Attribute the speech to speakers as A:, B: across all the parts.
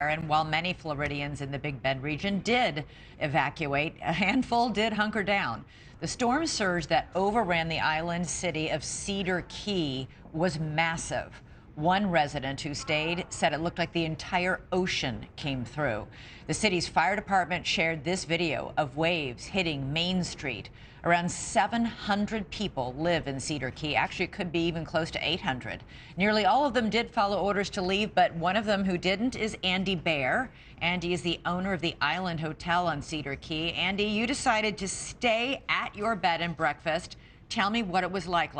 A: And while many Floridians in the Big Bend region did evacuate, a handful did hunker down. The storm surge that overran the island city of Cedar Key was massive. One resident who stayed said it looked like the entire ocean came through. The city's fire department shared this video of waves hitting Main Street. Around 700 people live in Cedar Key. Actually, it could be even close to 800. Nearly all of them did follow orders to leave, but one of them who didn't is Andy Bair. Andy is the owner of the Island Hotel on Cedar Key. Andy, you decided to stay at your bed and breakfast. Tell me what it was like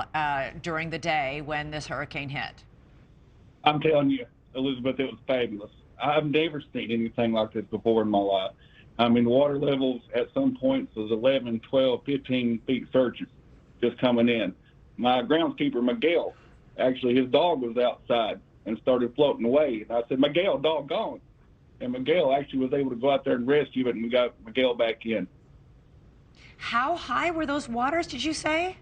A: during the day when this hurricane hit.
B: I'm telling you, Elizabeth, it was fabulous. I've never seen anything like this before in my life. I mean, water levels at some points was 11, 12, 15 feet surges just coming in. My groundskeeper, Miguel, actually his dog was outside and started floating away. And I said, Miguel, dog gone. And Miguel actually was able to go out there and rescue it, and we got Miguel back in.
A: How high were those waters, did you say?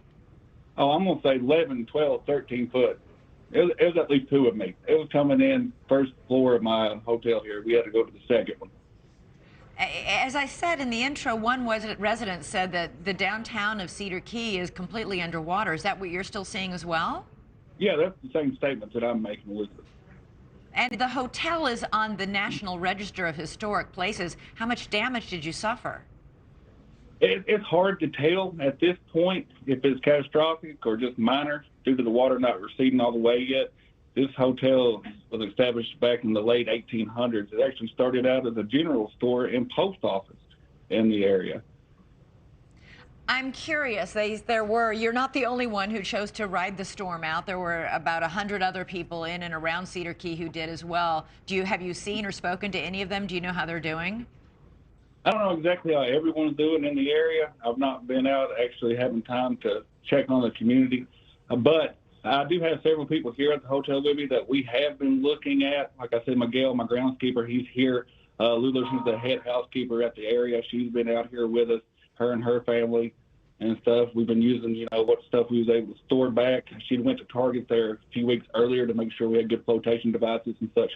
B: Oh, I'm going to say 11, 12, 13 foot. It was at least two of me. It was coming in first floor of my hotel here. We had to go to the second one.
A: As I said in the intro, one resident said that the downtown of Cedar Key is completely underwater. Is that what you're still seeing as well?
B: Yeah, that's the same statement that I'm making, Elizabeth.
A: And the hotel is on the National Register of Historic Places. How much damage did you suffer?
B: It's hard to tell at this point if it's catastrophic or just minor due to the water not receding all the way yet. This hotel was established back in the late 1800s. It actually started out as a general store and post office in the area.
A: I'm curious, you're not the only one who chose to ride the storm out. There were about 100 other people in and around Cedar Key who did as well. Have you seen or spoken to any of them? Do you know how they're doing?
B: I don't know exactly how everyone's doing in the area. I've not been out actually having time to check on the community, but I do have several people here at the hotel with me that we have been looking at. Like I said, Miguel, my groundskeeper, he's here. Lulu, she's the head housekeeper at the area. She's been out here with us, her and her family and stuff. We've been using, what stuff we was able to store back. She went to Target there a few weeks earlier to make sure we had good flotation devices and such.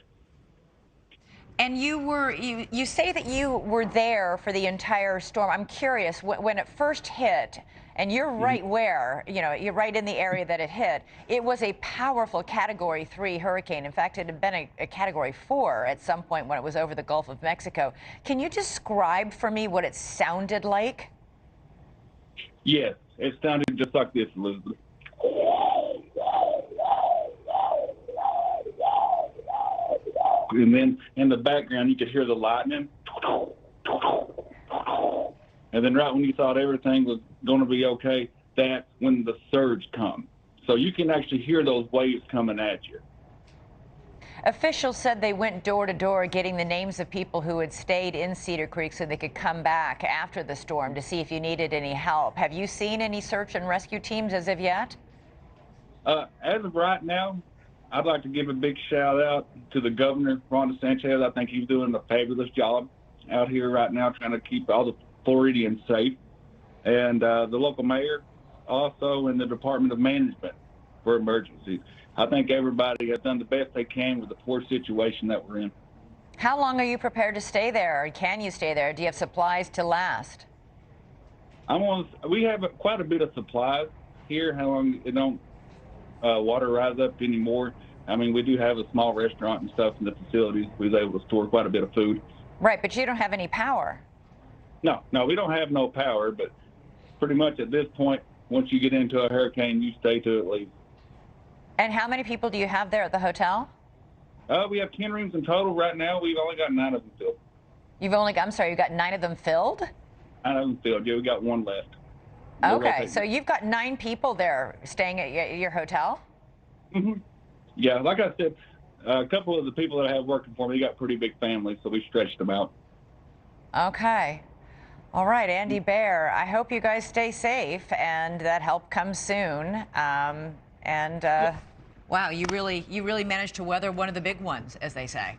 A: And you say that you were there for the entire storm. I'm curious, when it first hit, and you're right where, you're right in the area that it hit, it was a powerful Category 3 hurricane. In fact, it had been a Category 4 at some point when it was over the Gulf of Mexico. Can you describe for me what it sounded like?
B: Yes, it sounded just like this, Elizabeth. And then in the background, you could hear the lightning. And then right when you thought everything was going to be okay, that's when the surge comes. So you can actually hear those waves coming at you.
A: Officials said they went door to door getting the names of people who had stayed in Cedar Creek so they could come back after the storm to see if you needed any help. Have you seen any search and rescue teams as of yet?
B: As of right now, I'd like to give a big shout out to the governor, Ron DeSantis. I think he's doing a fabulous job out here right now trying to keep all the Floridians safe. And the local mayor also, and the Department of Management for Emergencies. I think everybody has done the best they can with the poor situation that we're in.
A: How long are you prepared to stay there, or can you stay there? Do you have supplies to last?
B: We have quite a bit of supplies here. How long it don't water rise up anymore. I mean, we do have a small restaurant and stuff in the facilities. We was able to store quite a bit of food.
A: Right, but you don't have any power.
B: No, we don't have no power, but pretty much at this point, once you get into a hurricane, you stay till it leaves.
A: And how many people do you have there at the hotel?
B: We have 10 rooms in total right now. We've only got 9 of them filled.
A: You've got 9 of them filled?
B: 9 of them filled. Yeah, we got 1 left.
A: Okay, so you've got 9 people there staying at your hotel?
B: Mm-hmm. Yeah, like I said, a couple of the people that I have working for me got pretty big families, so we stretched them out.
A: Okay. All right, Andy Bair, I hope you guys stay safe and that help comes soon. Wow, you really managed to weather one of the big ones, as they say.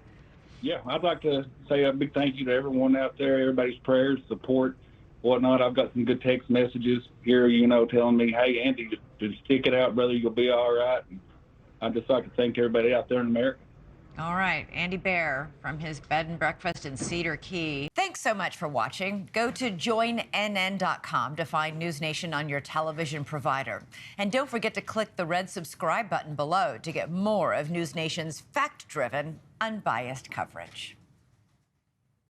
B: Yeah, I'd like to say a big thank you to everyone out there, everybody's prayers, support, whatnot. I've got some good text messages here, telling me, hey, Andy, just stick it out, brother, you'll be all right. And I'd just like to thank everybody out there in America.
A: All right, Andy Bair from his bed and breakfast in Cedar Key. Thanks so much for watching. Go to joinnn.com to find NewsNation on your television provider. And don't forget to click the red subscribe button below to get more of NewsNation's fact-driven, unbiased coverage.